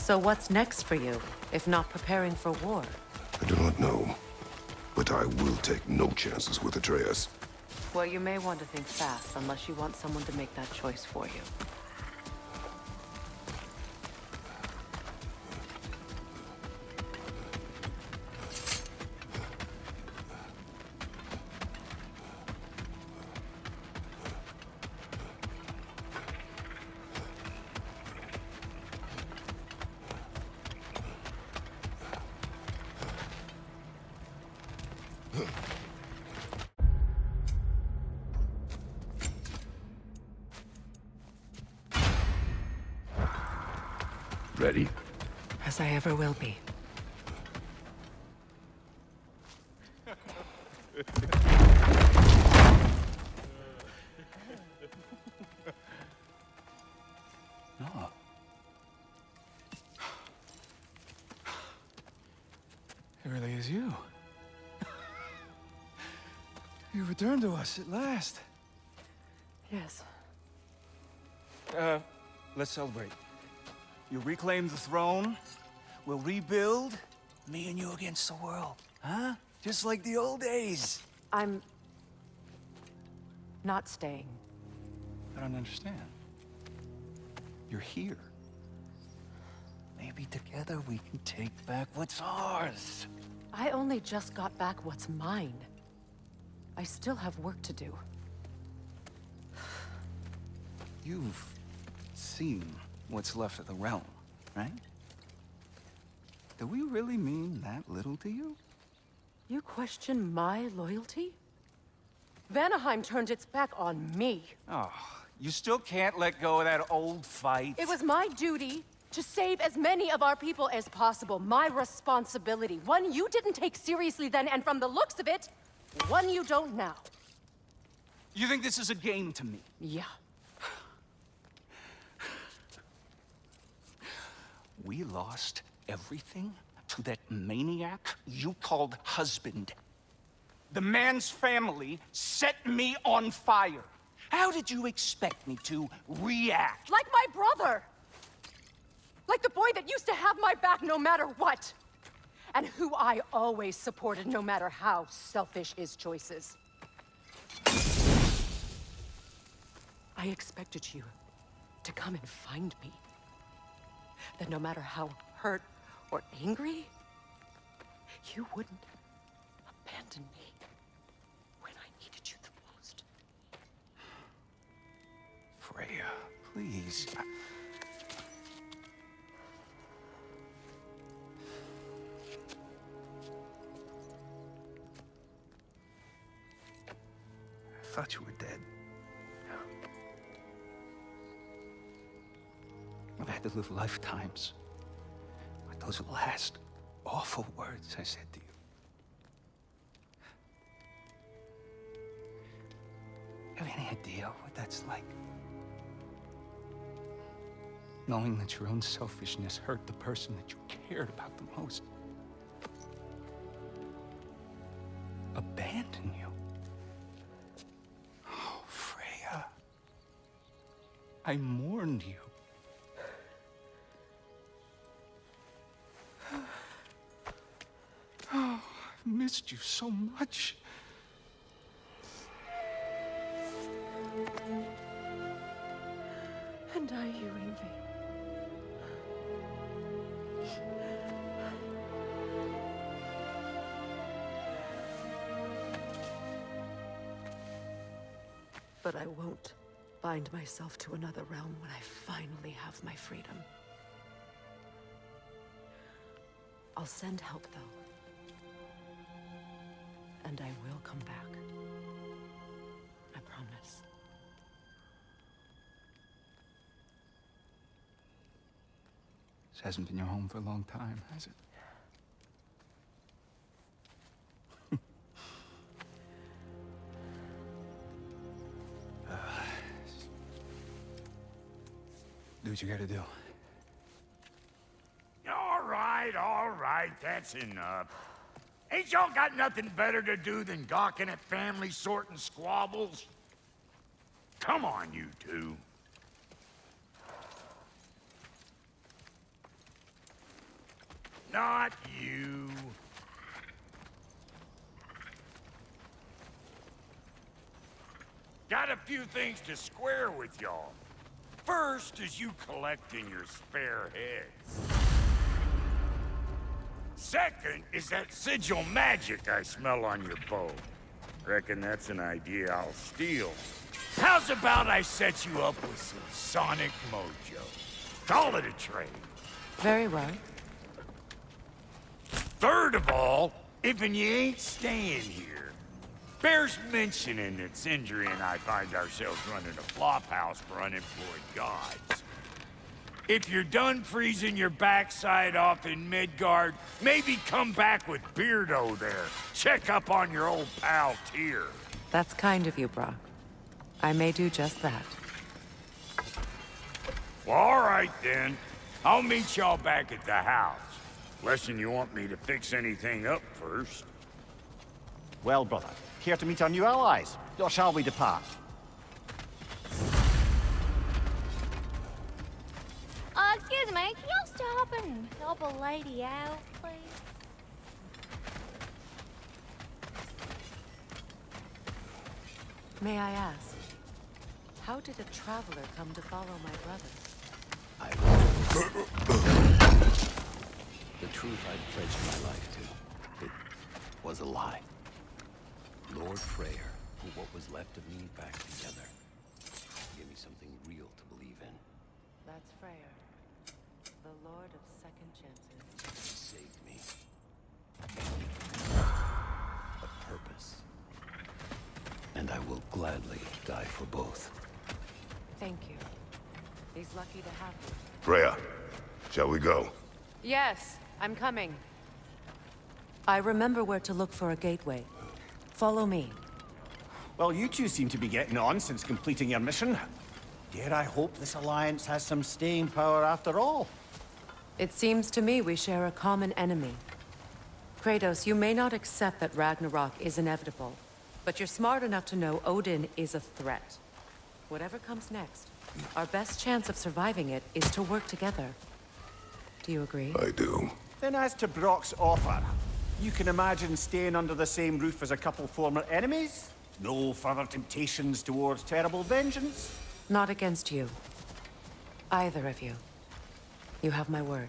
So what's next for you, if not preparing for war? I do not know, but I will take no chances with Atreus. Well, you may want to think fast, unless you want someone to make that choice for you. Ready? As I ever will be. No. It really is you. You returned to us at last. Yes. Let's celebrate. You reclaim the throne, we'll rebuild, me and you against the world. Huh? Just like the old days. I'm... not staying. I don't understand. You're here. Maybe together we can take back what's ours. I only just got back what's mine. I still have work to do. You've seen what's left of the realm, right? Do we really mean that little to you? You question my loyalty? Vanaheim turned its back on me. Oh, you still can't let go of that old fight. It was my duty to save as many of our people as possible. My responsibility. One you didn't take seriously then, and from the looks of it, one you don't now. You think this is a game to me? Yeah. We lost everything to that maniac you called husband. The man's family set me on fire. How did you expect me to react? Like my brother! Like the boy that used to have my back no matter what! And who I always supported no matter how selfish his choices. I expected you to come and find me. That no matter how hurt or angry, you wouldn't abandon me when I needed you the most. Freya, please. I thought you were dead. I've had to live lifetimes with those last awful words I said to you. You have any idea what that's like? Knowing that your own selfishness hurt the person that you cared about the most. Abandon you. Oh, Freya. I mourned you. Oh, I've missed you so much. And are you, Ingvi? But I won't bind myself to another realm when I finally have my freedom. I'll send help, though. And I will come back. I promise. This hasn't been your home for a long time, has it? Do what you gotta do. All right, that's enough. Ain't y'all got nothing better to do than gawking at family sorting squabbles? Come on, you two. Not you. Got a few things to square with y'all. First is you collecting your spare heads. Second is that sigil magic I smell on your bow. Reckon that's an idea I'll steal. How's about I set you up with some sonic mojo? Call it a trade. Very well. Third of all, if you ain't staying here, bears mentioning that Sindri and I find ourselves running a flop house for unemployed gods. If you're done freezing your backside off in Midgard, maybe come back with Beardo there. Check up on your old pal Tyr. That's kind of you, Brock. I may do just that. Well, all right then. I'll meet y'all back at the house. Lesson you want me to fix anything up first. Well, brother, care to meet our new allies? Or shall we depart? Excuse me, can y'all stop and help a lady out, please? May I ask, how did a traveler come to follow my brother? The truth I'd pledged my life to, it was a lie. Lord Freyr put what was left of me back together. Gave me something real to believe in. That's Freyr, the Lord of Second Chances. He saved me. A purpose. And I will gladly die for both. Thank you. He's lucky to have you. Freya, shall we go? Yes, I'm coming. I remember where to look for a gateway. Follow me. Well, you two seem to be getting on since completing your mission. Dare I hope this alliance has some staying power after all? It seems to me we share a common enemy. Kratos, you may not accept that Ragnarok is inevitable, but you're smart enough to know Odin is a threat. Whatever comes next, our best chance of surviving it is to work together. Do you agree? I do. Then as to Brock's offer, you can imagine staying under the same roof as a couple former enemies? No further temptations towards terrible vengeance? Not against you. Either of you. You have my word.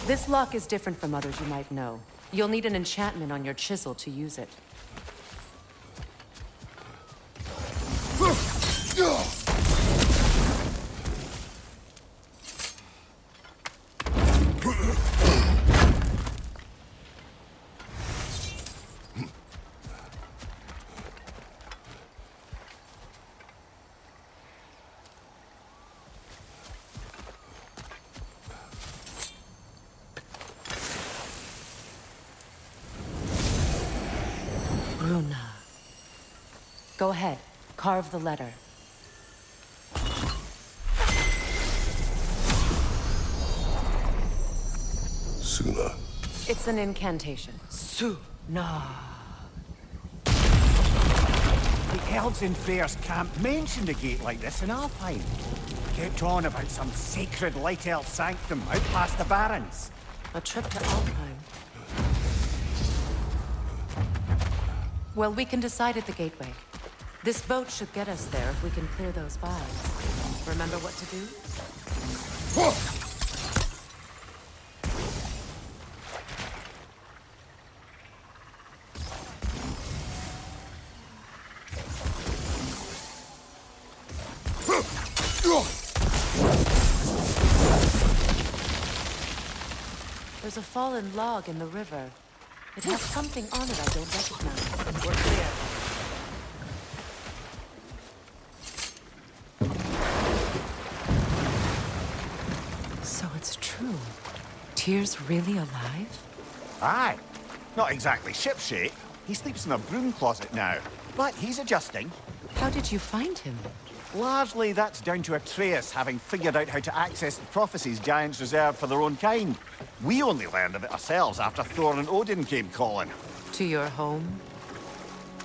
This lock is different from others you might know. You'll need an enchantment on your chisel to use it. Runa. Go ahead. Carve the letter. Suna. It's an incantation. Suna. The elves in Freyr's camp mentioned a gate like this in Alfheim. Kept on about some sacred light elf sanctum out past the barrens. A trip to Alfheim. Well, we can decide at the gateway. This boat should get us there if we can clear those vines. Remember what to do? There's a fallen log in the river. It has something on it I don't recognize. We're clear. So it's true. Tyr's really alive? Aye. Not exactly shipshape. He sleeps in a broom closet now, but he's adjusting. How did you find him? Largely, that's down to Atreus having figured out how to access the prophecies giants reserve for their own kind. We only learned of it ourselves after Thor and Odin came calling. To your home?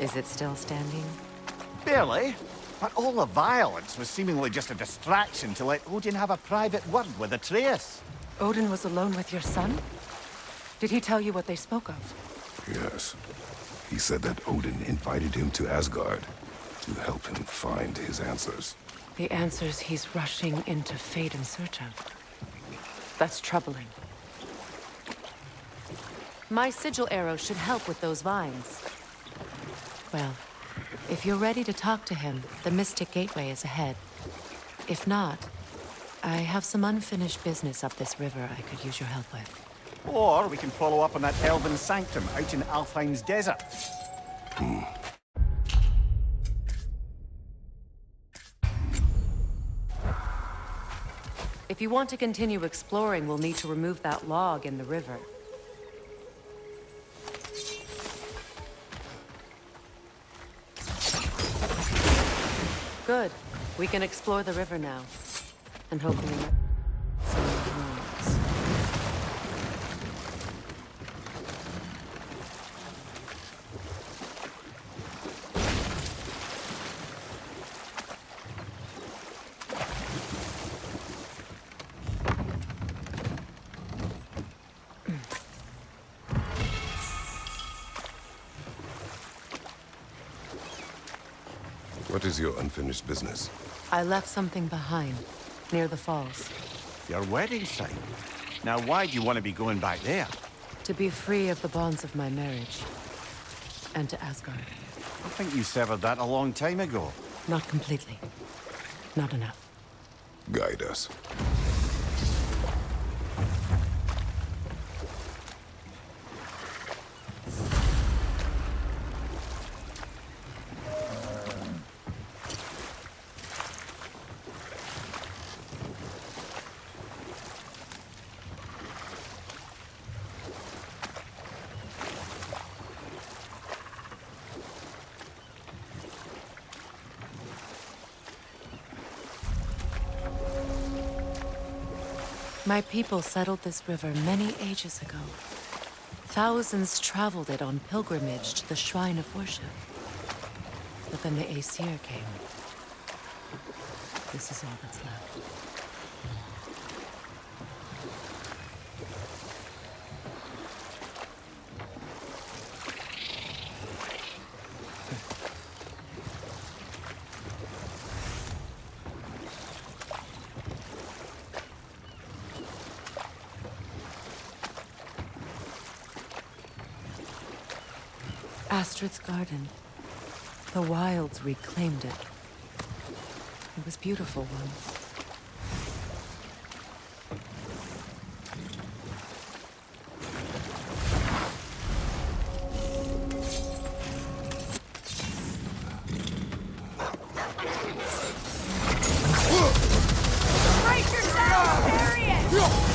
Is it still standing? Barely. But all the violence was seemingly just a distraction to let Odin have a private word with Atreus. Odin was alone with your son? Did he tell you what they spoke of? Yes. He said that Odin invited him to Asgard to help him find his answers. The answers he's rushing into fate in search of. That's troubling. My sigil arrow should help with those vines. Well, if you're ready to talk to him, the Mystic Gateway is ahead. If not, I have some unfinished business up this river I could use your help with. Or we can follow up on that elven sanctum out in Alfheim's desert. If you want to continue exploring, we'll need to remove that log in the river. Good. We can explore the river now. And hopefully some ruins. What is your unfinished business? I left something behind, near the falls. Your wedding site. Now, why do you want to be going back there? To be free of the bonds of my marriage. And to Asgard. I think you severed that a long time ago. Not completely. Not enough. Guide us. My people settled this river many ages ago. Thousands traveled it on pilgrimage to the shrine of worship. But then the Aesir came. This is all that's left. Astrid's garden. The wilds reclaimed it. It was beautiful once. Brace yourself! Bury it! Go!